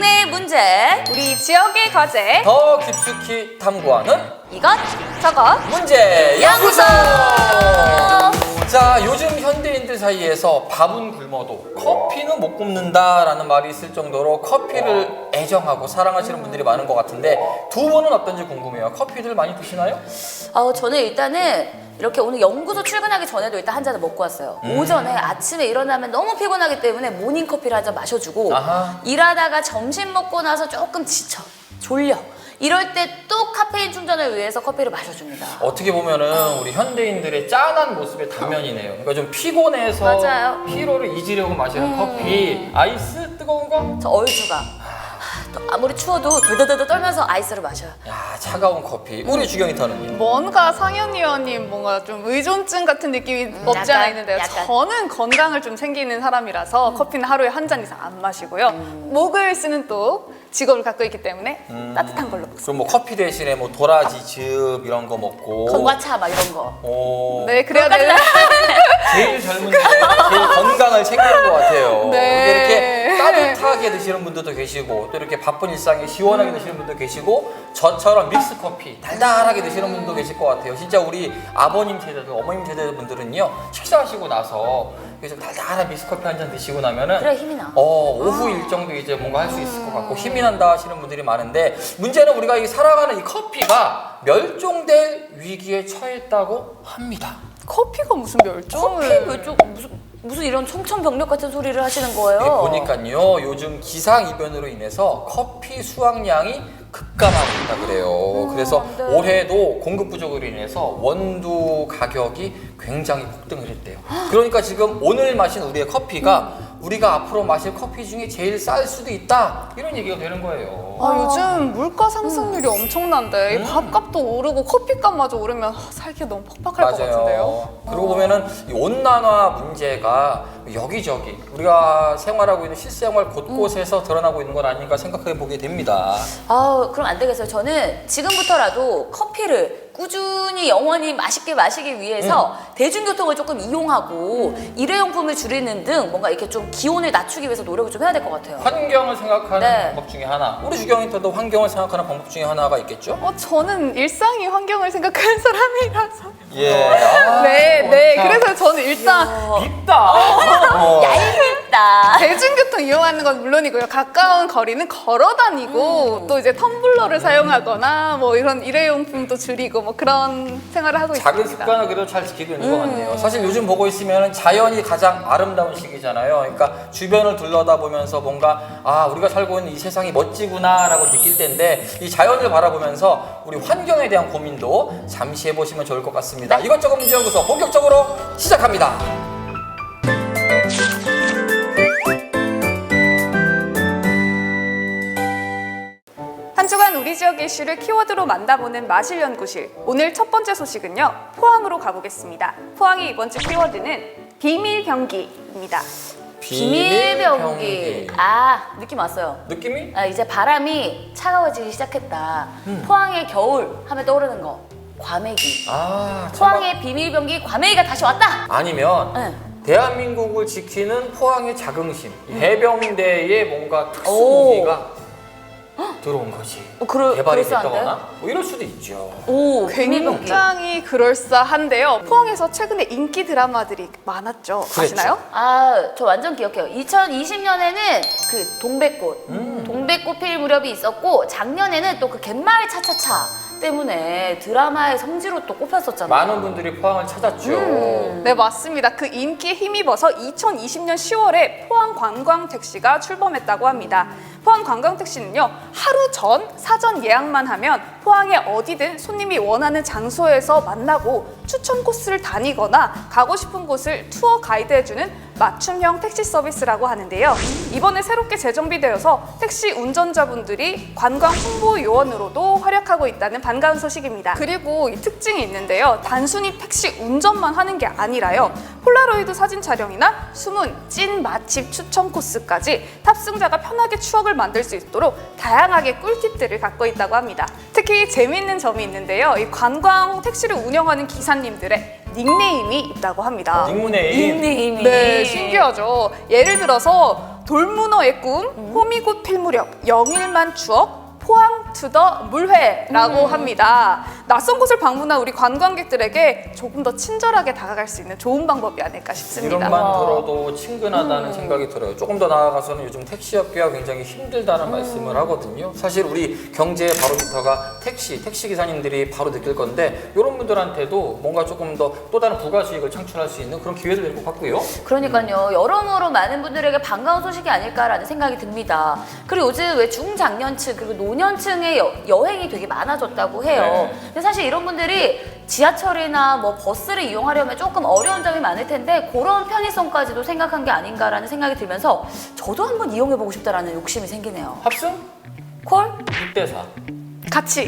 주변의 문제, 우리 지역의 과제, 더 깊숙이 탐구하는 이것 저것 문제 연구소. 자, 요즘 현대인들 사이에서 밥은 굶어도 커피는 못 굶는다라는 말이 있을 정도로 커피를 애정하고 사랑하시는 분들이 많은 것 같은데 두 분은 어떤지 궁금해요. 커피들 많이 드시나요? 저는 일단은 이렇게 오늘 연구소 출근하기 전에도 일단 한 잔을 먹고 왔어요. 오전에 아침에 일어나면 너무 피곤하기 때문에 모닝커피를 한 잔 마셔주고 아하. 일하다가 점심 먹고 나서 조금 지쳐, 졸려. 이럴 때 또 카페인 충전을 위해서 커피를 마셔줍니다. 어떻게 보면은 우리 현대인들의 짠한 모습의 단면이네요. 그러니까 좀 피곤해서 맞아요. 피로를 잊으려고 마시는 커피, 아이스 뜨거운 거? 저 얼주가 또 아무리 추워도 덜덜덜 떨면서 아이스를 마셔요. 야, 차가운 커피. 우리 주경이터는요? 뭔가 상현 의원님 뭔가 좀 의존증 같은 느낌이 없지 않아 약간, 있는데요. 약간. 저는 건강을 좀 챙기는 사람이라서 커피는 하루에 한 잔 이상 안 마시고요. 목을 쓰는 또 직업을 갖고 있기 때문에 따뜻한 걸로 먹습니다. 그럼 뭐 커피 대신에 뭐 도라지즙 이런 거 먹고 건과차 막 이런 거. 네, 그래야 되는. 제일 젊은 데 제일 건강을 챙기는 것 같아요. 네. 이렇게 따뜻하게 드시는 분들도 계시고 또 이렇게 바쁜 일상에 시원하게 드시는 분도 계시고 저처럼 믹스 커피 달달하게 드시는 분도 계실 것 같아요. 진짜 우리 아버님 세대들, 어머님 세대 분들은요 식사하시고 나서 좀 달달한 믹스 커피 한 잔 드시고 나면은 그래 힘이 나. 오후 일정도 이제 뭔가 할 수 있을 것 같고 힘이 난다 하시는 분들이 많은데 문제는 우리가 이 살아가는 이 커피가 멸종될 위기에 처했다고 합니다. 커피가 무슨 멸종을. 커피 멸종 무슨 이런 청천벽력 같은 소리를 하시는 거예요. 네, 보니까요 요즘 기상이변으로 인해서 커피 수확량이 급감하고 있다 그래요. 그래서 안 돼. 올해도 공급 부족으로 인해서 원두 가격이 굉장히 폭등을 했대요. 그러니까 지금 오늘 마신 우리의 커피가 우리가 앞으로 마실 커피 중에 제일 쌀 수도 있다 이런 얘기가 되는 거예요. 요즘 물가 상승률이 엄청난데 이 밥값도 오르고 커피값마저 오르면 살기가 너무 퍽퍽할 것 같은데요. 그러고 보면은 이 온난화 문제가 여기저기 우리가 생활하고 있는 실생활 곳곳에서 드러나고 있는 건 아닌가 생각해 보게 됩니다. 그럼 안 되겠어요. 저는 지금부터라도 커피를 꾸준히 영원히 맛있게 마시기 위해서 대중교통을 조금 이용하고 일회용품을 줄이는 등 뭔가 이렇게 좀 기온을 낮추기 위해서 노력을 좀 해야 될 것 같아요. 환경을 생각하는 네. 방법 중에 하나. 우리 주경이터도 환경을 생각하는 방법 중에 하나가 있겠죠? 저는 일상이 환경을 생각하는 사람이라서. 예. 네. 그래서 저는 일단 밉다. 얄밉다. 대중교통 이용하는 건 물론이고요. 가까운 거리는 걸어 다니고 또 이제 텀블러를 사용하거나 뭐 이런 일회용품도 줄이고 뭐 그런 생활을 하고 작은 있습니다. 습관을 그래도 잘 지키고 있는 것 같네요. 사실 요즘 보고 있으면 자연이 가장 아름다운 시기잖아요. 그러니까 주변을 둘러다 보면서 뭔가 우리가 살고 있는 이 세상이 멋지구나라고 느낄 텐데 이 자연을 바라보면서 우리 환경에 대한 고민도 잠시 해보시면 좋을 것 같습니다. 이것저것 문제연구소 본격적으로 시작합니다. 한 주간 우리 지역의 이슈를 키워드로 만나보는 마실연구실. 오늘 첫 번째 소식은요. 포항으로 가보겠습니다. 포항의 이번 주 키워드는 비밀병기입니다. 비밀병기. 느낌 왔어요. 느낌이? 이제 바람이 차가워지기 시작했다. 포항의 겨울 하면 떠오르는 거. 과메기. 포항의 비밀병기 과메기가 다시 왔다. 아니면 네. 대한민국을 지키는 포항의 자긍심, 이 해병대의 뭔가 특수무기가 들어온 거지. 개발이 그럴싸한데? 됐다거나 뭐 이럴 수도 있죠. 오, 비밀병기. 굉장히 그럴싸한데요. 포항에서 최근에 인기 드라마들이 많았죠. 아시나요? 저 완전 기억해요. 2020년에는 그 동백꽃 필 무렵이 있었고 작년에는 또 그 갯마을 차차차 때문에 드라마의 성지로 또 꼽혔었잖아요. 많은 분들이 포항을 찾았죠. 네, 맞습니다. 그 인기에 힘입어서 2020년 10월에 포항 관광택시가 출범했다고 합니다. 포항 관광택시는요, 하루 전 사전 예약만 하면 포항에 어디든 손님이 원하는 장소에서 만나고 추천 코스를 다니거나 가고 싶은 곳을 투어 가이드해주는 맞춤형 택시 서비스라고 하는데요. 이번에 새롭게 재정비되어서 택시 운전자분들이 관광 홍보 요원으로도 활약하고 있다는 반가운 소식입니다. 그리고 이 특징이 있는데요. 단순히 택시 운전만 하는 게 아니라요. 폴라로이드 사진 촬영이나 숨은 찐 맛집 추천 코스까지 탑승자가 편하게 추억을 만들 수 있도록 다양하게 꿀팁들을 갖고 있다고 합니다. 특히 재미있는 점이 있는데요. 이 관광 택시를 운영하는 기사님들의 닉네임이 있다고 합니다. 닉네임. 닉네임이. 네, 신기하죠. 예를 들어서 돌문어의 꿈, 호미곶 필무렵, 영일만 추억, 포항 투더 물회라고 합니다. 낯선 곳을 방문한 우리 관광객들에게 조금 더 친절하게 다가갈 수 있는 좋은 방법이 아닐까 싶습니다. 이름만 들어도 친근하다는 생각이 들어요. 조금 더 나아가서는 요즘 택시업계가 굉장히 힘들다는 말씀을 하거든요. 사실 우리 경제의 바로미터가 택시 기사님들이 바로 느낄 건데 이런 분들한테도 뭔가 조금 더 또 다른 부가 수익을 창출할 수 있는 그런 기회도 될 것 같고요. 그러니까요. 여러모로 많은 분들에게 반가운 소식이 아닐까라는 생각이 듭니다. 그리고 요즘 왜 중장년층 그리고 노년층의 여행이 되게 많아졌다고 해요. 네. 근데 사실 이런 분들이 지하철이나 뭐 버스를 이용하려면 조금 어려운 점이 많을 텐데 그런 편의성까지도 생각한 게 아닌가라는 생각이 들면서 저도 한번 이용해보고 싶다라는 욕심이 생기네요. 합승? 콜? 6대4. 같이.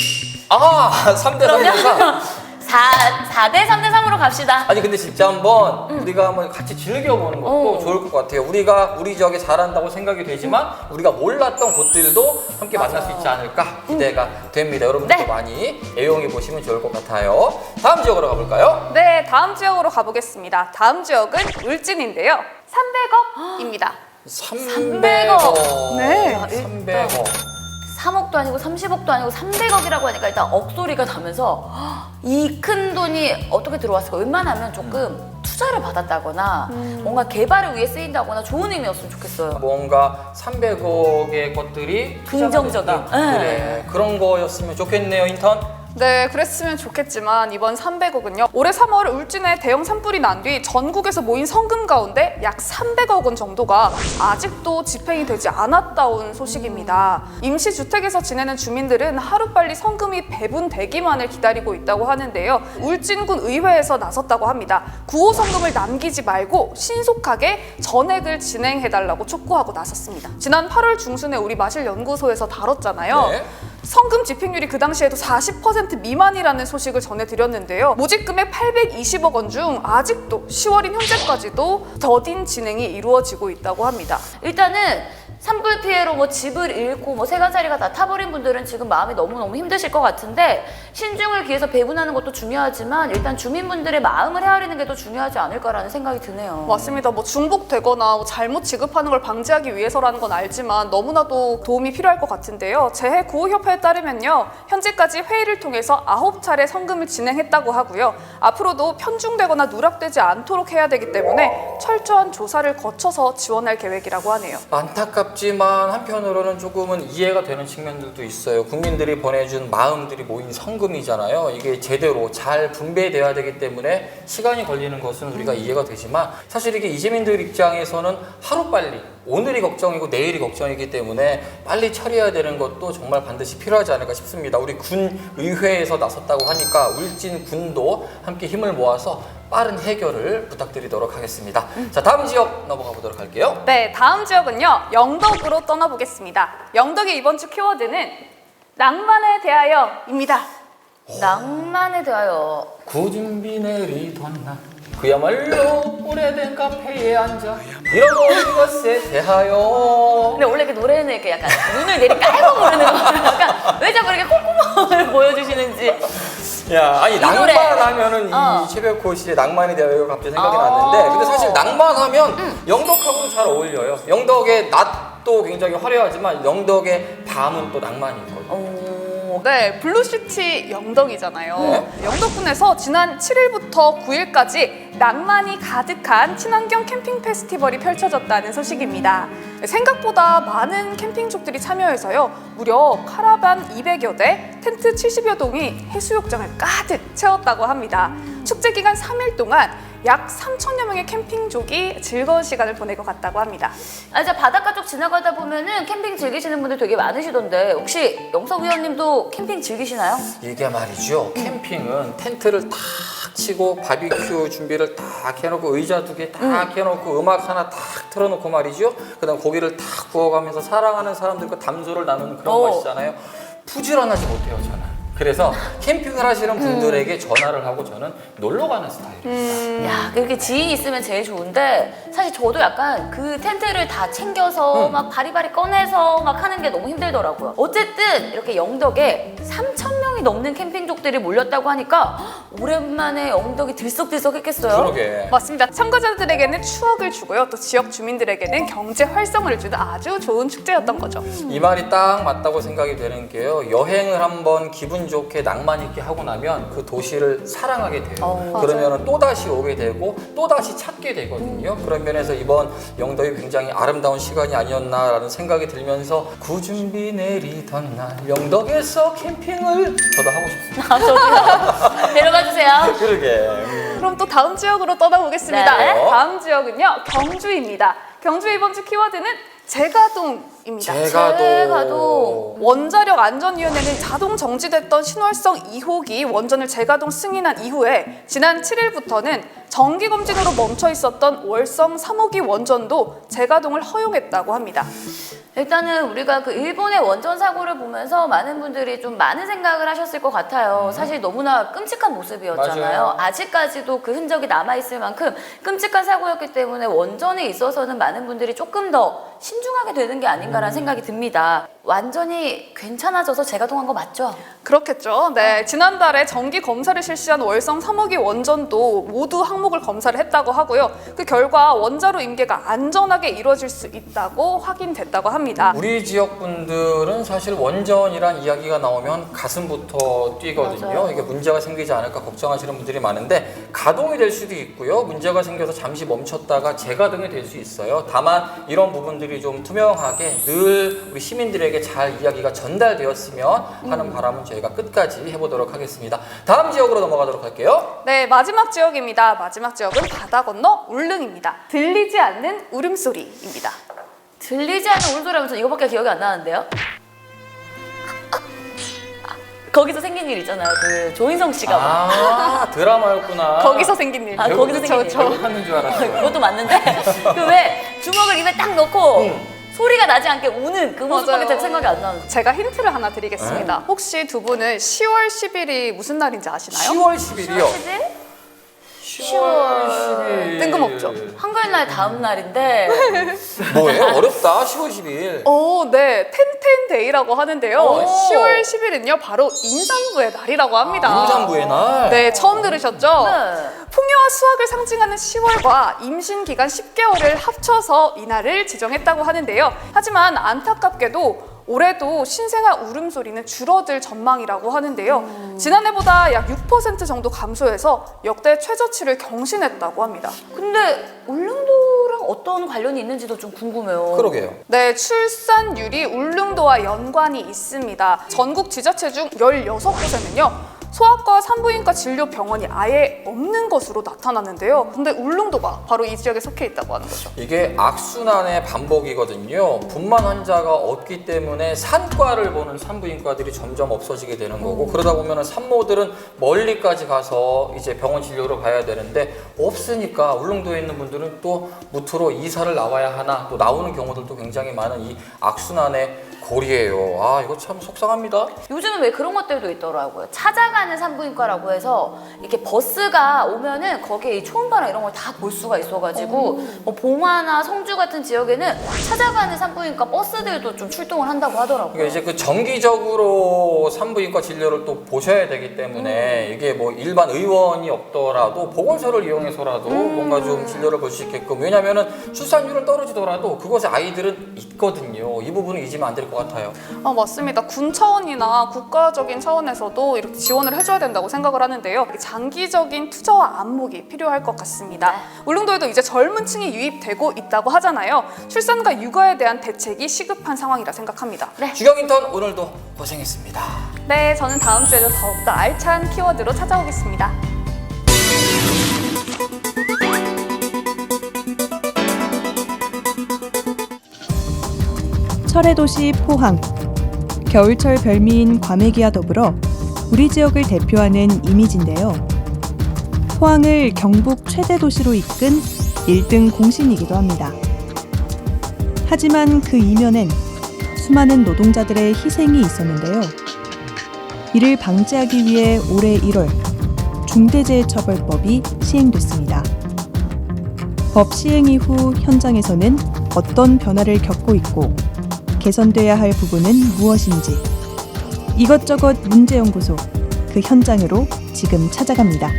3대3. 4대 3대 3으로 갑시다. 아니 근데 진짜 한번 우리가 한번 같이 즐겨보는 것도 좋을 것 같아요. 우리가 우리 지역에 잘한다고 생각이 되지만 우리가 몰랐던 곳들도 함께 만날 수 있지 않을까 기대가 됩니다. 여러분들도 네. 많이 애용해 보시면 좋을 것 같아요. 다음 지역으로 가볼까요? 네, 다음 지역으로 가보겠습니다. 다음 지역은 울진인데요. 300억입니다. 300억. 네. 300억. 3억도 아니고 30억도 아니고 300억이라고 하니까 일단 억소리가 나면서 이 큰 돈이 어떻게 들어왔을까? 웬만하면 조금 투자를 받았다거나 뭔가 개발을 위해 쓰인다거나 좋은 의미였으면 좋겠어요. 뭔가 300억의 것들이 긍정적인. 투자가 된다. 그래, 그런 거였으면 좋겠네요, 인턴. 네, 그랬으면 좋겠지만 이번 300억은요. 올해 3월 울진에 대형 산불이 난 뒤 전국에서 모인 성금 가운데 약 300억 원 정도가 아직도 집행이 되지 않았다온 소식입니다. 임시주택에서 지내는 주민들은 하루빨리 성금이 배분되기만을 기다리고 있다고 하는데요. 울진군 의회에서 나섰다고 합니다. 구호 성금을 남기지 말고 신속하게 전액을 진행해달라고 촉구하고 나섰습니다. 지난 8월 중순에 우리 마실연구소에서 다뤘잖아요. 네. 성금 집행률이 그 당시에도 40% 미만이라는 소식을 전해드렸는데요. 모집 금액 820억 원 중 아직도 10월인 현재까지도 더딘 진행이 이루어지고 있다고 합니다. 일단은 산불 피해로 뭐 집을 잃고 뭐 세간살이가 다 타버린 분들은 지금 마음이 너무너무 힘드실 것 같은데 신중을 기해서 배분하는 것도 중요하지만 일단 주민분들의 마음을 헤아리는 게 더 중요하지 않을까라는 생각이 드네요. 맞습니다. 뭐 중복되거나 뭐 잘못 지급하는 걸 방지하기 위해서라는 건 알지만 너무나도 도움이 필요할 것 같은데요. 재해구호협회에 따르면요. 현재까지 회의를 통해서 9차례 성금을 진행했다고 하고요. 앞으로도 편중되거나 누락되지 않도록 해야 되기 때문에 철저한 조사를 거쳐서 지원할 계획이라고 하네요. 안타깝지만 한편으로는 조금은 이해가 되는 측면들도 있어요. 국민들이 보내준 마음들이 모인 성금이잖아요. 이게 제대로 잘 분배돼야 되기 때문에 시간이 걸리는 것은 우리가 이해가 되지만 사실 이게 이재민들 입장에서는 하루빨리 오늘이 걱정이고 내일이 걱정이기 때문에 빨리 처리해야 되는 것도 정말 반드시 필요하지 않을까 싶습니다. 우리 군 의회에서 나섰다고 하니까 울진 군도 함께 힘을 모아서 빠른 해결을 부탁드리도록 하겠습니다. 자, 다음 지역 넘어가 보도록 할게요. 네, 다음 지역은요. 영덕으로 떠나보겠습니다. 영덕의 이번 주 키워드는 낭만에 대하여입니다. 낭만에 대하여. 구준비 내리던 날 그야말로 오래된 카페에 앉아 잃어버린 것에 대하여. 근데 원래 그 노래는 이렇게 약간 눈을 내리 깔고 부르는 거 약간 왜 자꾸 이렇게 콧구멍을 보여주시는지. 야, 아니 노래. 낭만하면은 어. 이 최백호 씨의 낭만에 대하여 갑자기 생각이 났는데 근데 사실 낭만하면 영덕하고도 잘 어울려요. 영덕의 낮도 굉장히 화려하지만 영덕의 밤은 또 낭만이 있거든요. 네, 블루시티 영덕이잖아요. 네. 영덕군에서 지난 7일부터 9일까지 낭만이 가득한 친환경 캠핑 페스티벌이 펼쳐졌다는 소식입니다. 생각보다 많은 캠핑족들이 참여해서요. 무려 카라반 200여 대, 텐트 70여 동이 해수욕장을 가득 채웠다고 합니다. 축제 기간 3일 동안 약 3천여 명의 캠핑족이 즐거운 시간을 보낼 것 같다고 합니다. 아, 이제 바닷가 쪽 지나가다 보면은 캠핑 즐기시는 분들 되게 많으시던데 혹시 영석 위원님도 캠핑 즐기시나요? 이게 말이죠. 캠핑은 텐트를 탁 치고 바비큐 준비를 딱 해놓고 의자 2개 딱 해놓고 음악 하나 딱 틀어놓고 말이죠. 그다음 고기를 딱 구워가면서 사랑하는 사람들과 담소를 나누는 그런 맛이잖아요. 부지런하지 못해요, 저는. 그래서 캠핑을 하시는 분들에게 전화를 하고 저는 놀러 가는 스타일입니다. 야, 그렇게 지인이 있으면 제일 좋은데 사실 저도 약간 그 텐트를 다 챙겨서 막 바리바리 꺼내서 막 하는 게 너무 힘들더라고요. 어쨌든 이렇게 영덕에 3,000명이 넘는 캠핑족들이 몰렸다고 하니까 오랜만에 엉덩이 들썩들썩했겠어요. 그러게. 맞습니다. 참가자들에게는 추억을 주고요. 또 지역 주민들에게는 경제 활성화를 주는 아주 좋은 축제였던 거죠. 이 말이 딱 맞다고 생각이 되는 게요. 여행을 한번 기분 좋게 낭만 있게 하고 나면 그 도시를 사랑하게 돼요. 그러면 또 다시 오게 되고 또 다시 찾게 되거든요. 그런 면에서 이번 영덕이 굉장히 아름다운 시간이 아니었나라는 생각이 들면서 구준비 내리던 날 영덕에서 캠핑을 저도 하고 싶습니다. 저도요. 데려가 주세요. 그러게. 그럼 또 다음 지역으로 떠나보겠습니다. 네. 다음 지역은요, 경주입니다. 경주의 이번 주 키워드는 재가동입니다. 재가동. 원자력 안전위원회는 자동 정지됐던 신월성 2호기 원전을 재가동 승인한 이후에 지난 7일부터는 정기검진으로 멈춰 있었던 월성 3호기 원전도 재가동을 허용했다고 합니다. 일단은 우리가 그 일본의 원전 사고를 보면서 많은 분들이 좀 많은 생각을 하셨을 것 같아요. 사실 너무나 끔찍한 모습이었잖아요. 맞아요. 아직까지도 그 흔적이 남아있을 만큼 끔찍한 사고였기 때문에 원전에 있어서는 많은 분들이 조금 더 신중하게 되는 게 아닌가라는 생각이 듭니다. 완전히 괜찮아져서 재가동한 거 맞죠? 그렇겠죠. 네, 지난달에 정기 검사를 실시한 월성 3호기 원전도 모두 항목을 검사를 했다고 하고요. 그 결과 원자로 임계가 안전하게 이루어질 수 있다고 확인됐다고 합니다. 우리 지역 분들은 사실 원전이란 이야기가 나오면 가슴부터 뛰거든요. 맞아요. 이게 문제가 생기지 않을까 걱정하시는 분들이 많은데 가동이 될 수도 있고요. 문제가 생겨서 잠시 멈췄다가 재가동이 될 수 있어요. 다만 이런 부분들이 좀 투명하게 늘 우리 시민들에게 잘 이야기가 전달되었으면 하는 바람은 저희가 끝까지 해보도록 하겠습니다. 다음 지역으로 넘어가도록 할게요. 네, 마지막 지역입니다. 마지막 지역은 바다 건너 울릉입니다. 들리지 않는 울음소리입니다. 들리지 않는 울소리 하면서 이거밖에 기억이 안 나는데요? 거기서 생긴 일 있잖아요. 그 조인성 씨가. 아 드라마였구나. 거기서 생긴 일. 아, 거기서 생긴 일. 결국 하는 줄 알았어요. 그것도 맞는데 그 왜 주먹을 입에 딱 넣고 소리가 나지 않게 우는 그 모습밖에 맞아요. 잘 생각이 안 나는데. 제가 힌트를 하나 드리겠습니다. 혹시 두 분은 10월 10일이 무슨 날인지 아시나요? 10월 10일이요. 10월 10일. 뜬금없죠. 한글날 다음 날인데 뭐예요? 어렵다. 10월 10일. 오, 네. 텐텐데이라고 하는데요. 오. 10월 10일은요, 바로 임산부의 날이라고 합니다. 임산부의 날. 네, 처음 들으셨죠? 네. 풍요와 수확을 상징하는 10월과 임신 기간 10개월을 합쳐서 이날을 지정했다고 하는데요. 하지만 안타깝게도 올해도 신생아 울음소리는 줄어들 전망이라고 하는데요. 지난해보다 약 6% 정도 감소해서 역대 최저치를 경신했다고 합니다. 근데 울릉도랑 어떤 관련이 있는지도 좀 궁금해요. 그러게요. 네, 출산율이 울릉도와 연관이 있습니다. 전국 지자체 중 16곳에는요. 소아과 산부인과 진료 병원이 아예 없는 것으로 나타나는데요. 근데 울릉도가 바로 이 지역에 속해 있다고 하는 거죠. 이게 악순환의 반복이거든요. 분만 환자가 없기 때문에 산과를 보는 산부인과들이 점점 없어지게 되는 거고 그러다 보면 산모들은 멀리까지 가서 이제 병원 진료를 봐야 되는데 없으니까 울릉도에 있는 분들은 또 무트로 이사를 나와야 하나 또 나오는 경우들도 굉장히 많은 이 악순환의 고리예요. 아 이거 참 속상합니다. 요즘은 왜 그런 것들도 있더라고요. 찾아가는 산부인과라고 해서 이렇게 버스가 오면은 거기에 이 초음파나 이런 걸 다 볼 수가 있어가지고 뭐 봉화나 성주 같은 지역에는 찾아가는 산부인과 버스들도 좀 출동을 한다고 하더라고요. 그러니까 이제 그 정기적으로 산부인과 진료를 또 보셔야 되기 때문에 이게 뭐 일반 의원이 없더라도 보건소를 이용해서라도 뭔가 좀 진료를 볼 수 있게끔 왜냐면은 출산율은 떨어지더라도 그곳에 아이들은 있거든요. 이 부분은 잊으면 안 될 것 같아요. 맞습니다. 군 차원이나 국가적인 차원에서도 이렇게 지원을 해줘야 된다고 생각을 하는데요. 장기적인 투자와 안목이 필요할 것 같습니다. 울릉도에도 이제 젊은 층이 유입되고 있다고 하잖아요. 출산과 육아에 대한 대책이 시급한 상황이라 생각합니다. 네. 주경인턴 오늘도 고생했습니다. 네, 저는 다음 주에도 더욱더 알찬 키워드로 찾아오겠습니다. 철의 도시 포항. 겨울철 별미인 과메기와 더불어 우리 지역을 대표하는 이미지인데요. 포항을 경북 최대 도시로 이끈 1등 공신이기도 합니다. 하지만 그 이면엔 수많은 노동자들의 희생이 있었는데요. 이를 방지하기 위해 올해 1월 중대재해처벌법이 시행됐습니다. 법 시행 이후 현장에서는 어떤 변화를 겪고 있고 개선돼야 할 부분은 무엇인지 이것저것 문제연구소 그 현장으로 지금 찾아갑니다.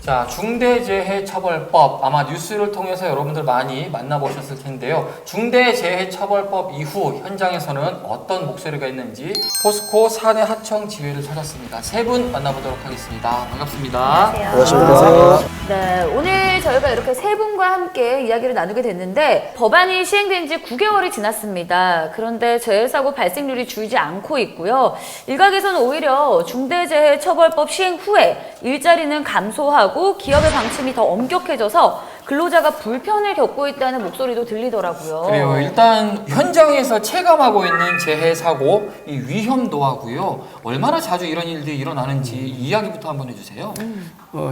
자, 중대재해처벌법 아마 뉴스를 통해서 여러분들 많이 만나보셨을 텐데요. 중대재해처벌법 이후 현장에서는 어떤 목소리가 있는지 포스코 사내 하청 지회를 찾았습니다. 세 분 만나보도록 하겠습니다. 반갑습니다. 안녕하십니까. 네, 오늘 저희가 이렇게 세 분과 함께 이야기를 나누게 됐는데 법안이 시행된 지 9개월이 지났습니다. 그런데 재해사고 발생률이 줄지 않고 있고요. 일각에서는 오히려 중대재해처벌법 시행 후에 일자리는 감소하고 기업의 방침이 더 엄격해져서 근로자가 불편을 겪고 있다는 목소리도 들리더라고요. 그래요. 일단 현장에서 체감하고 있는 재해 사고 이 위험도하고요. 얼마나 자주 이런 일들이 일어나는지 이야기부터 한번 해주세요.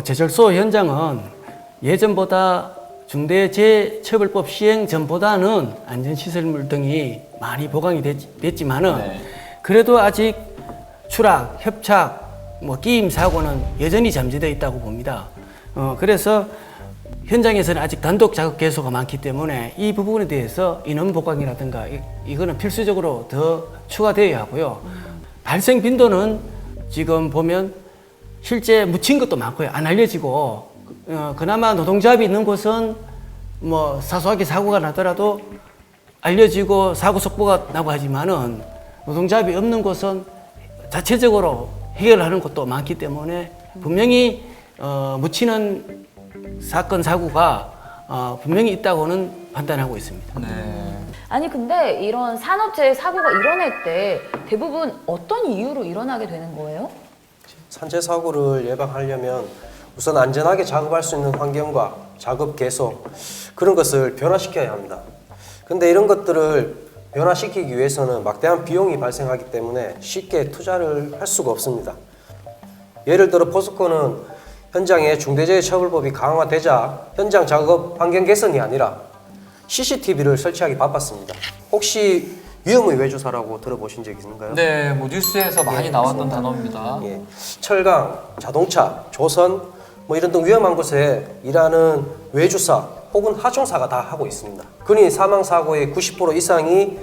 제철소 현장은 예전보다 중대재해처벌법 시행 전보다는 안전시설물 등이 많이 보강이 됐지만은 네. 그래도 아직 추락, 협착, 끼임 사고는 여전히 잠재되어 있다고 봅니다. 그래서 현장에서는 아직 단독 작업 개소가 많기 때문에 이 부분에 대해서 인원 보강이라든가 이거는 필수적으로 더 추가되어야 하고요. 발생 빈도는 지금 보면 실제 묻힌 것도 많고요. 안 알려지고 그나마 노동자합이 있는 곳은 사소하게 사고가 나더라도 알려지고 사고 속보가 나고 하지만은 노동자합이 없는 곳은 자체적으로 해결하는 것도 많기 때문에 분명히 묻히는 사건 사고가 분명히 있다고는 판단하고 있습니다. 네. 아니 근데 이런 산업재해 사고가 일어날 때 대부분 어떤 이유로 일어나게 되는 거예요? 산재 사고를 예방하려면 우선 안전하게 작업할 수 있는 환경과 작업 개소 그런 것을 변화시켜야 합니다. 근데 이런 것들을 변화시키기 위해서는 막대한 비용이 발생하기 때문에 쉽게 투자를 할 수가 없습니다. 예를 들어 포스코는 현장에 중대재해처벌법이 강화되자 현장 작업 환경 개선이 아니라 CCTV를 설치하기 바빴습니다. 혹시 위험의 외주사라고 들어보신 적 있는가요? 네, 뉴스에서 많이 나왔던 단어입니다. 예, 철강, 자동차, 조선 이런 등 위험한 곳에 일하는 외주사 혹은 하청사가 다 하고 있습니다. 근인 사망 사고의 90% 이상이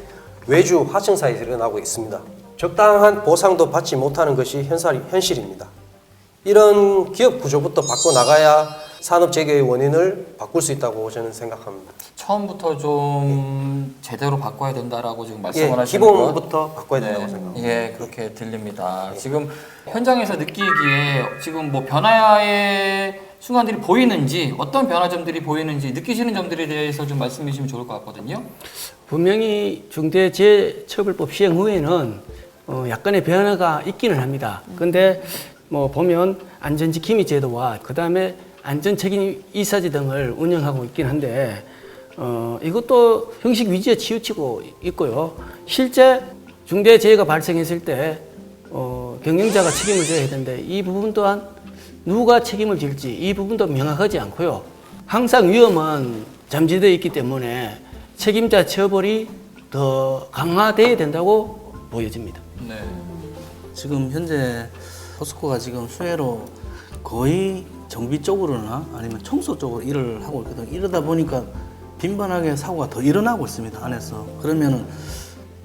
외주 하청사에서 일어나고 있습니다. 적당한 보상도 받지 못하는 것이 현실입니다. 이런 기업 구조부터 바꿔나가야 산업 재해의 원인을 바꿀 수 있다고 저는 생각합니다. 처음부터 좀 제대로 바꿔야 된다라고 지금 말씀을 하시는 기본부터 바꿔야 된다고 생각합니다. 예, 그렇게 들립니다. 지금 현장에서 느끼기에 지금 변화의 순간들이 보이는지 어떤 변화점들이 보이는지 느끼시는 점들에 대해서 좀 말씀해 주시면 좋을 것 같거든요. 분명히 중대재해처벌법 시행 후에는 약간의 변화가 있기는 합니다. 근데 보면 안전지킴이 제도와 그 다음에 안전책임 이사제 등을 운영하고 있긴 한데 이것도 형식 위주에 치우치고 있고요. 실제 중대재해가 발생했을 때 경영자가 책임을 져야 되는데 이 부분 또한 누가 책임을 질지 이 부분도 명확하지 않고요. 항상 위험은 잠재되어 있기 때문에 책임자 처벌이 더 강화되어야 된다고 보여집니다. 네. 지금 현재 포스코가 지금 수혜로 거의 정비 쪽으로나 아니면 청소 쪽으로 일을 하고 있거든요. 이러다 보니까 빈번하게 사고가 더 일어나고 있습니다, 안에서. 그러면은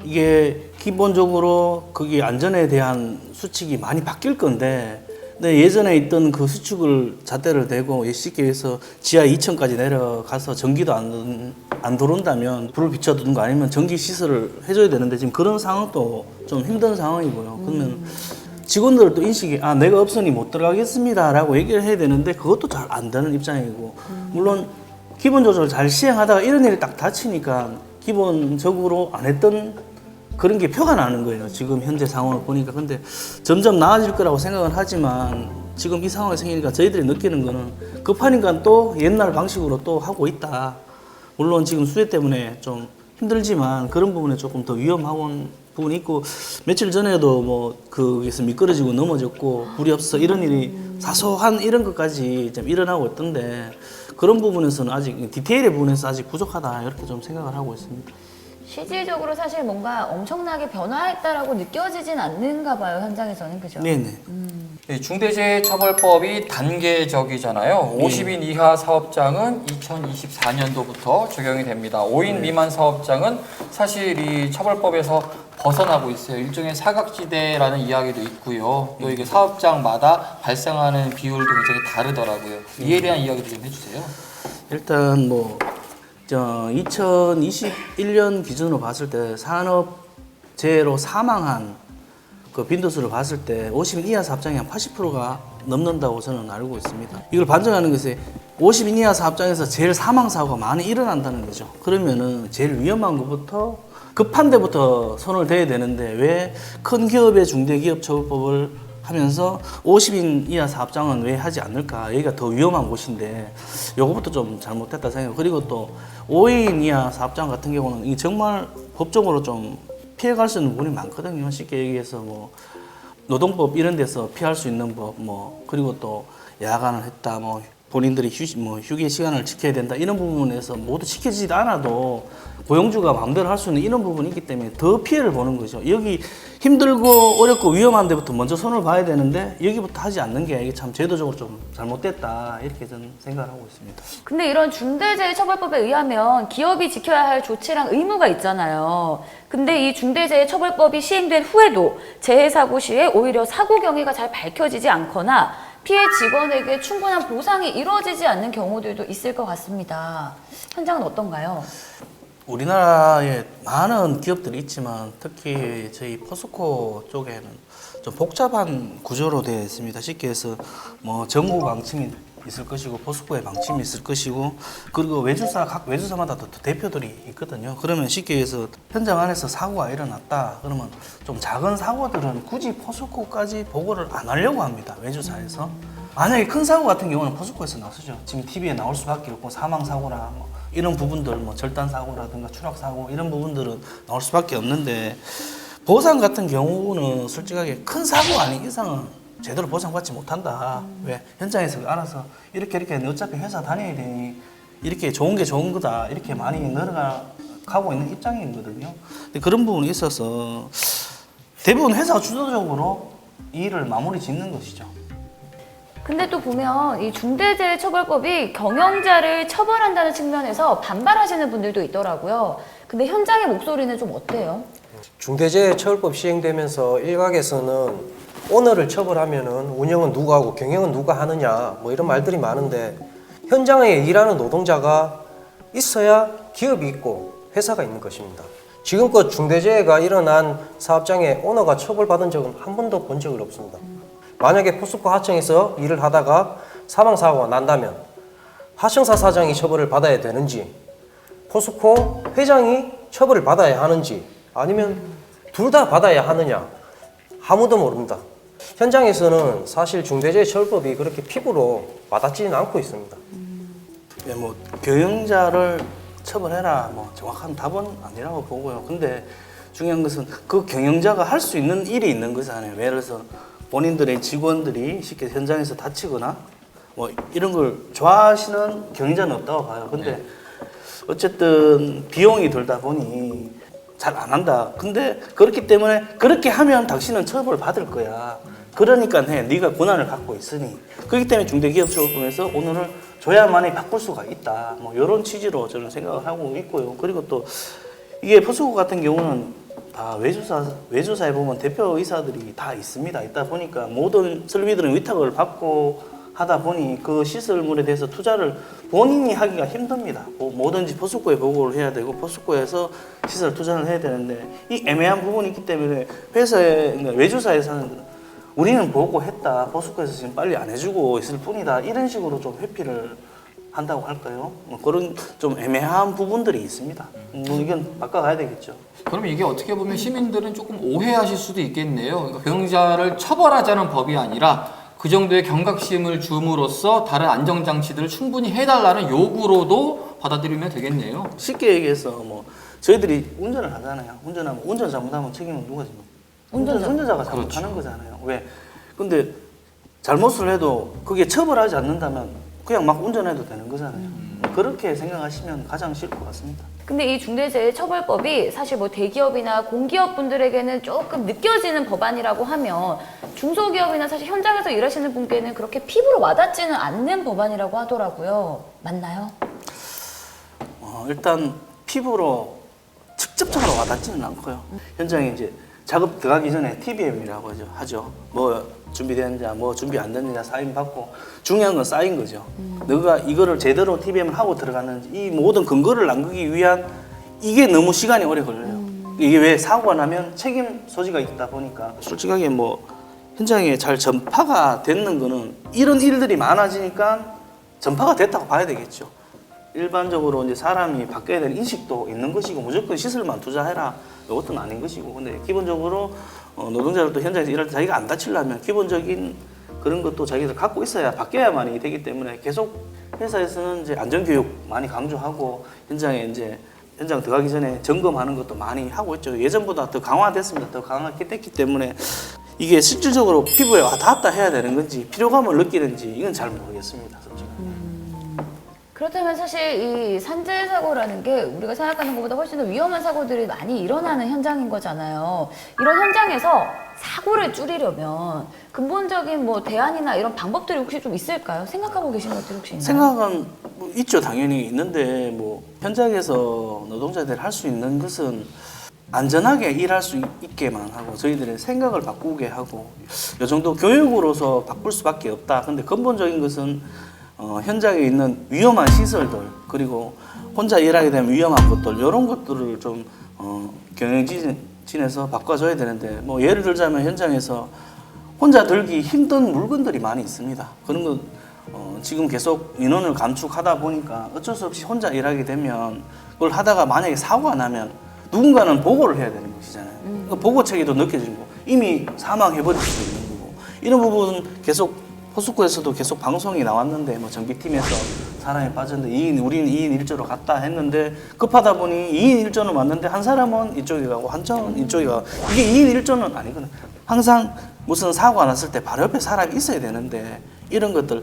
이게 기본적으로 거기 안전에 대한 수칙이 많이 바뀔 건데, 근데 예전에 있던 그 수칙을 잣대를 대고 쉽게 해서 지하 2층까지 내려가서 전기도 안 들어온다면 불을 비춰두든가 아니면 전기 시설을 해줘야 되는데 지금 그런 상황도 좀 힘든 상황이고요. 그러면 직원들도 인식이 내가 없으니 못 들어가겠습니다 라고 얘기를 해야 되는데 그것도 잘 안 되는 입장이고, 물론 기본 조절 잘 시행하다가 이런 일이 딱 닥치니까 기본적으로 안 했던 그런 게 표가 나는 거예요. 지금 현재 상황을 보니까. 근데 점점 나아질 거라고 생각은 하지만 지금 이 상황이 생기니까 저희들이 느끼는 거는 급하니까 또 옛날 방식으로 또 하고 있다. 물론 지금 수해 때문에 좀 힘들지만 그런 부분에 조금 더 위험한 부분이 있고, 며칠 전에도 거기서 미끄러지고 넘어졌고 불이 없어 이런 일이 사소한 이런 것까지 좀 일어나고 있던데, 그런 부분에서는 아직 디테일의 부분에서 아직 부족하다 이렇게 좀 생각을 하고 있습니다. 실질적으로 사실 뭔가 엄청나게 변화했다라고 느껴지진 않는가 봐요, 현장에서는. 그죠? 네네. 이 중대재해처벌법이 단계적이잖아요. 50인 이하 사업장은 2024년도부터 적용이 됩니다. 5인 미만 사업장은 사실 이 처벌법에서 벗어나고 있어요. 일종의 사각지대라는 이야기도 있고요. 또 이게 사업장마다 발생하는 비율도 굉장히 다르더라고요. 이에 대한 이야기도 좀 해주세요. 일단 뭐 2021년 기준으로 봤을 때 산업재해로 사망한 그 빈도수를 봤을 때 50인 이하 사업장이 한 80%가 넘는다고 저는 알고 있습니다. 이걸 반증하는 것이 50인 이하 사업장에서 제일 사망 사고가 많이 일어난다는 거죠. 그러면은 제일 위험한 것부터 급한 데부터 손을 대야 되는데 왜 큰 기업의 중대기업처벌법을 하면서 50인 이하 사업장은 왜 하지 않을까? 여기가 더 위험한 곳인데 요거부터 좀 잘못됐다 생각해요. 그리고 또 5인 이하 사업장 같은 경우는 이 정말 법적으로 좀 피해갈 수 있는 부분이 많거든요. 쉽게 얘기해서 뭐 노동법 이런 데서 피할 수 있는 법, 뭐 그리고 또 야간을 했다, 뭐 본인들이 휴게 시간을 지켜야 된다 이런 부분에서 모두 지켜지지 않아도 고용주가 마음대로 할 수 있는 이런 부분이 있기 때문에 더 피해를 보는 거죠. 여기 힘들고 어렵고 위험한 데부터 먼저 손을 봐야 되는데 여기부터 하지 않는 게 이게 참 제도적으로 좀 잘못됐다 이렇게 저는 생각을 하고 있습니다. 근데 이런 중대재해처벌법에 의하면 기업이 지켜야 할 조치랑 의무가 있잖아요. 근데 이 중대재해처벌법이 시행된 후에도 재해사고 시에 오히려 사고 경위가 잘 밝혀지지 않거나 피해 직원에게 충분한 보상이 이루어지지 않는 경우들도 있을 것 같습니다. 현장은 어떤가요? 우리나라에 많은 기업들이 있지만 특히 저희 포스코 쪽에는 좀 복잡한 구조로 되어 있습니다. 쉽게 해서 뭐 정부 방침이 있을 것이고 포스코의 방침이 있을 것이고 그리고 각 외주사마다 또 대표들이 있거든요. 그러면 쉽게 해서 현장 안에서 사고가 일어났다 그러면 좀 작은 사고들은 굳이 포스코까지 보고를 안 하려고 합니다. 외주사에서. 만약에 큰 사고 같은 경우는 포스코에서 나서죠. 지금 TV에 나올 수밖에 없고 사망사고나 뭐 이런 부분들 뭐 절단사고라든가 추락사고 이런 부분들은 나올 수밖에 없는데 보상 같은 경우는 솔직하게 큰 사고 아닌 이상은 제대로 보상받지 못한다. 왜? 현장에서 알아서 이렇게 어차피 회사 다녀야 되니 이렇게 좋은 게 좋은 거다. 이렇게 많이 늘어가고 있는 입장이거든요. 근데 그런 부분이 있어서 대부분 회사가 주도적으로 이 일을 마무리 짓는 것이죠. 근데 또 보면 이 중대재해처벌법이 경영자를 처벌한다는 측면에서 반발하시는 분들도 있더라고요. 근데 현장의 목소리는 좀 어때요? 중대재해처벌법 시행되면서 일각에서는 오너를 처벌하면은 운영은 누가 하고 경영은 누가 하느냐 뭐 이런 말들이 많은데 현장에 일하는 노동자가 있어야 기업이 있고 회사가 있는 것입니다. 지금껏 중대재해가 일어난 사업장에 오너가 처벌받은 적은 한 번도 본 적이 없습니다. 만약에 포스코 하청에서 일을 하다가 사망사고가 난다면 하청사 사장이 처벌을 받아야 되는지 포스코 회장이 처벌을 받아야 하는지 아니면 둘 다 받아야 하느냐 아무도 모릅니다. 현장에서는 사실 중대재해처벌법이 그렇게 피부로 와닿지는 않고 있습니다. 예, 뭐 경영자를 처벌해라 뭐 정확한 답은 아니라고 보고요. 근데 중요한 것은 그 경영자가 할 수 있는 일이 있는 거잖아요. 예를 들어서 본인들의 직원들이 쉽게 현장에서 다치거나 뭐 이런 걸 좋아하시는 경영자는 없다고 봐요. 근데 어쨌든 비용이 들다 보니 잘 안 한다. 근데 그렇기 때문에 그렇게 하면 당신은 처벌 받을 거야. 그러니까 해. 네가 권한을 갖고 있으니. 그렇기 때문에 중대기업처벌법에서 오늘을 줘야만이 바꿀 수가 있다. 뭐 이런 취지로 저는 생각을 하고 있고요. 그리고 또 이게 포스코 같은 경우는 다 외주사에 보면 대표 의사들이 다 있습니다. 있다 보니까 모든 설비들은 위탁을 받고 하다 보니 그 시설물에 대해서 투자를 본인이 하기가 힘듭니다. 뭐든지 포스코에 보고를 해야 되고 포스코에서 시설 투자를 해야 되는데 이 애매한 부분이 있기 때문에 회사에 외주사에서는 우리는 보고했다. 포스코에서 지금 빨리 안 해주고 있을 뿐이다. 이런 식으로 좀 회피를 한다고 할까요? 그런 좀 애매한 부분들이 있습니다. 이건 바꿔가야 되겠죠. 그럼 이게 어떻게 보면 시민들은 조금 오해하실 수도 있겠네요. 그러니까 경영자를 처벌하자는 법이 아니라 그 정도의 경각심을 줌으로써 다른 안정장치들을 충분히 해달라는 요구로도 받아들이면 되겠네요. 쉽게 얘기해서 뭐 저희들이 운전을 하잖아요. 운전하면 운전 잘못하면 책임은 누가 집니까? 운전자가 잘못하는 거잖아요. 왜? 근데 잘못을 해도 그게 처벌하지 않는다면 그냥 막 운전해도 되는 거잖아요. 그렇게 생각하시면 가장 쉬울 것 같습니다. 근데 이 중대재해처벌법이 사실 뭐 대기업이나 공기업 분들에게는 조금 느껴지는 법안이라고 하면 중소기업이나 사실 현장에서 일하시는 분께는 그렇게 피부로 와닿지는 않는 법안이라고 하더라고요. 맞나요? 일단 피부로 직접적으로 와닿지는 않고요. 현장에 이제 작업 들어가기 전에 TBM이라고 하죠. 뭐 준비되는지, 뭐 준비 안 됐느냐 사인 받고 중요한 건 쌓인 거죠. 너가 이거를 제대로 TBM을 하고 들어갔는지 이 모든 근거를 남기기 위한 이게 너무 시간이 오래 걸려요. 이게 왜 사고가 나면 책임 소지가 있다 보니까 솔직하게 뭐 현장에 잘 전파가 됐는 거는 이런 일들이 많아지니까 전파가 됐다고 봐야 되겠죠. 일반적으로 이제 사람이 바뀌어야 될 인식도 있는 것이고 무조건 시설만 투자해라 이것도 아닌 것이고 근데 기본적으로 노동자들도 현장에서 일할 때 자기가 안 다치려면 기본적인 그런 것도 자기들 갖고 있어야 바뀌어야만이 되기 때문에 계속 회사에서는 이제 안전교육 많이 강조하고 현장에 이제 현장 들어가기 전에 점검하는 것도 많이 하고 있죠. 예전보다 더 강화됐습니다. 더 강화됐기 때문에 이게 실질적으로 피부에 닿았다 해야 되는 건지 피로감을 느끼는지 이건 잘 모르겠습니다. 솔직히. 그렇다면 사실 이 산재 사고라는 게 우리가 생각하는 것보다 훨씬 더 위험한 사고들이 많이 일어나는 현장인 거잖아요. 이런 현장에서 사고를 줄이려면 근본적인 뭐 대안이나 이런 방법들이 혹시 좀 있을까요? 생각하고 계신 것들이 혹시 있나요? 생각은 뭐 있죠. 당연히 있는데 뭐 현장에서 노동자들이 할 수 있는 것은 안전하게 일할 수 있게만 하고 저희들의 생각을 바꾸게 하고 이 정도 교육으로서 바꿀 수밖에 없다. 근데 근본적인 것은 현장에 있는 위험한 시설들 그리고 혼자 일하게 되면 위험한 것들 이런 것들을 좀 경영진에서 바꿔줘야 되는데 뭐 예를 들자면 현장에서 혼자 들기 힘든 물건들이 많이 있습니다. 그런 거 지금 계속 인원을 감축하다 보니까 어쩔 수 없이 혼자 일하게 되면 그걸 하다가 만약에 사고가 나면 누군가는 보고를 해야 되는 것이잖아요. 그 보고 체계도 느껴지고 이미 사망해버릴 수도 있는 거고 이런 부분은 계속 포스코에서도 계속 방송이 나왔는데 뭐 전기팀에서 사람이 빠졌는데 우리는 2인 1조로 갔다 했는데 급하다 보니 2인 1조는 왔는데 한 사람은 이쪽에 가고 한 사람은 이쪽에 가고 이게 2인 1조는 아니거든요. 항상 무슨 사고가 났을 때 바로 옆에 사람이 있어야 되는데 이런 것들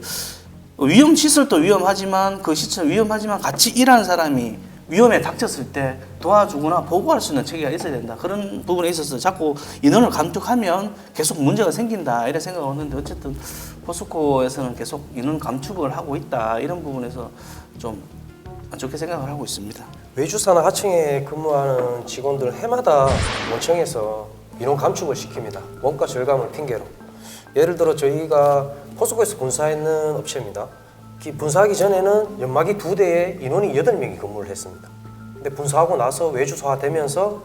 위험 시설도 위험하지만 그 시설 위험하지만 같이 일하는 사람이 위험에 닥쳤을 때 도와주거나 보고할 수 있는 체계가 있어야 된다. 그런 부분에 있어서 자꾸 인원을 감축하면 계속 문제가 생긴다 이런 생각을 했는데 어쨌든 포스코에서는 계속 인원 감축을 하고 있다. 이런 부분에서 좀 안 좋게 생각을 하고 있습니다. 외주사나 하청에 근무하는 직원들 해마다 원청에서 인원 감축을 시킵니다. 원가 절감을 핑계로. 예를 들어 저희가 포스코에서 분사했는 업체입니다. 분사하기 전에는 연마기 2대에 인원이 8명이 근무를 했습니다. 근데 분사하고 나서 외주소화 되면서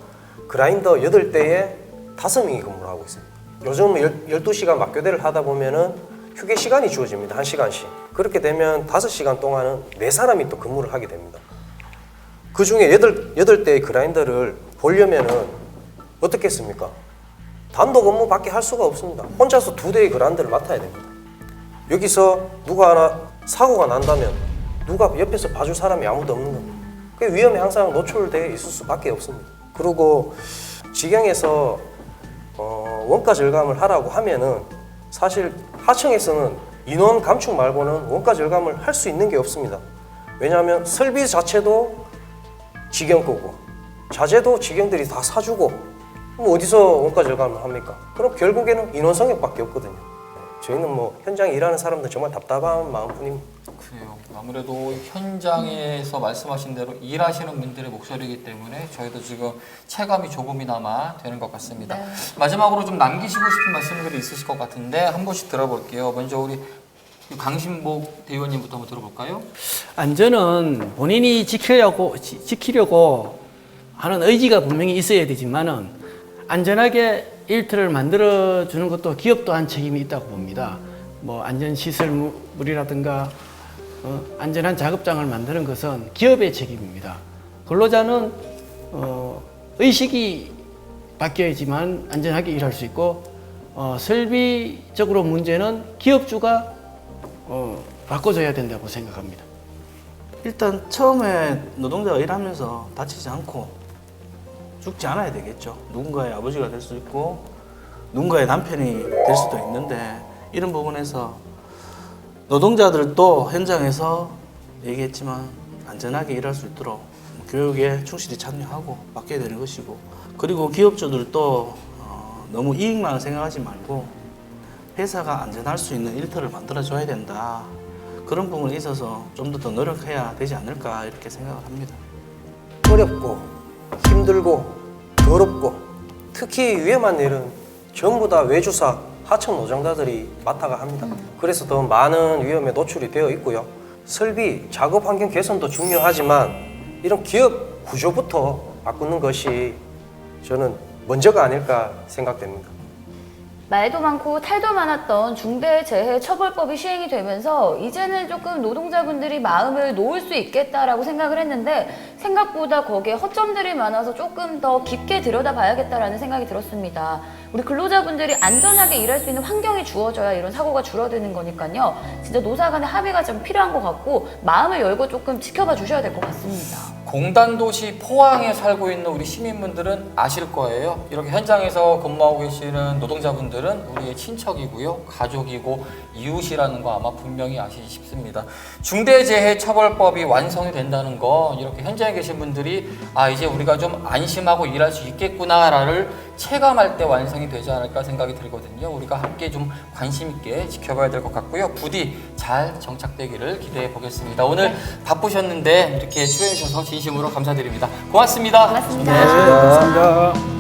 그라인더 8대에 5명이 근무를 하고 있습니다. 요즘 12시간 맞교대를 하다 보면은 휴게 시간이 주어집니다. 1시간씩. 그렇게 되면 5시간 동안은 4사람이 또 근무를 하게 됩니다. 그 중에 8대의 그라인더를 보려면은 어떻게 했습니까? 단독 업무밖에 할 수가 없습니다. 혼자서 2대의 그라인더를 맡아야 됩니다. 여기서 누가 하나 사고가 난다면 누가 옆에서 봐줄 사람이 아무도 없는 겁니다. 그 위험에 항상 노출되어 있을 수밖에 없습니다. 그리고 직영에서 원가 절감을 하라고 하면은 사실 하청에서는 인원 감축 말고는 원가 절감을 할 수 있는 게 없습니다. 왜냐하면 설비 자체도 직영 거고 자재도 직영들이 다 사주고 그럼 어디서 원가 절감을 합니까? 그럼 결국에는 인원 성역밖에 없거든요. 저희는 뭐 현장에 일하는 사람들 정말 답답한 마음뿐입니다. 그래요. 아무래도 현장에서 말씀하신 대로 일하시는 분들의 목소리이기 때문에 저희도 지금 체감이 조금이나마 되는 것 같습니다. 네. 마지막으로 좀 남기시고 싶은 말씀들이 있으실 것 같은데 한 분씩 들어볼게요. 먼저 우리 강신복 대의원님부터 한번 들어볼까요? 안전은 본인이 지키려고 하는 의지가 분명히 있어야 되지만은 안전하게 일터를 만들어 주는 것도 기업도 한 책임이 있다고 봅니다. 뭐 안전 시설물이라든가 안전한 작업장을 만드는 것은 기업의 책임입니다. 근로자는 의식이 바뀌어야지만 안전하게 일할 수 있고 설비적으로 문제는 기업주가 바꿔줘야 된다고 생각합니다. 일단 처음에 노동자가 일하면서 다치지 않고 죽지 않아야 되겠죠. 누군가의 아버지가 될 수 있고 누군가의 남편이 될 수도 있는데 이런 부분에서 노동자들도 현장에서 얘기했지만 안전하게 일할 수 있도록 교육에 충실히 참여하고 맡겨야 되는 것이고, 그리고 기업주들도 너무 이익만 생각하지 말고 회사가 안전할 수 있는 일터를 만들어줘야 된다. 그런 부분에 있어서 좀 더 노력해야 되지 않을까 이렇게 생각을 합니다. 어렵고 힘들고 더럽고 특히 위험한 일은 전부 다 외주사 하청 노동자들이 맡아가 합니다. 그래서 더 많은 위험에 노출이 되어 있고요. 설비, 작업 환경 개선도 중요하지만 이런 기업 구조부터 바꾸는 것이 저는 먼저가 아닐까 생각됩니다. 말도 많고 탈도 많았던 중대재해처벌법이 시행이 되면서 이제는 조금 노동자분들이 마음을 놓을 수 있겠다라고 생각을 했는데 생각보다 거기에 허점들이 많아서 조금 더 깊게 들여다봐야겠다라는 생각이 들었습니다. 우리 근로자분들이 안전하게 일할 수 있는 환경이 주어져야 이런 사고가 줄어드는 거니까요. 진짜 노사 간의 합의가 좀 필요한 것 같고 마음을 열고 조금 지켜봐 주셔야 될 것 같습니다. 공단도시 포항에 살고 있는 우리 시민분들은 아실 거예요. 이렇게 현장에서 근무하고 계시는 노동자분들은 우리의 친척이고요, 가족이고 이웃이라는 거 아마 분명히 아시지 싶습니다. 중대재해처벌법이 완성이 된다는 거 이렇게 현장에 계신 분들이 이제 우리가 좀 안심하고 일할 수 있겠구나를 체감할 때 완성이 되지 않을까 생각이 들거든요. 우리가 함께 좀 관심 있게 지켜봐야 될 것 같고요. 부디 잘 정착되기를 기대해 보겠습니다. 오늘 바쁘셨는데 이렇게 출연해 주셔서 진심으로 감사드립니다. 고맙습니다. 고맙습니다. 감사합니다.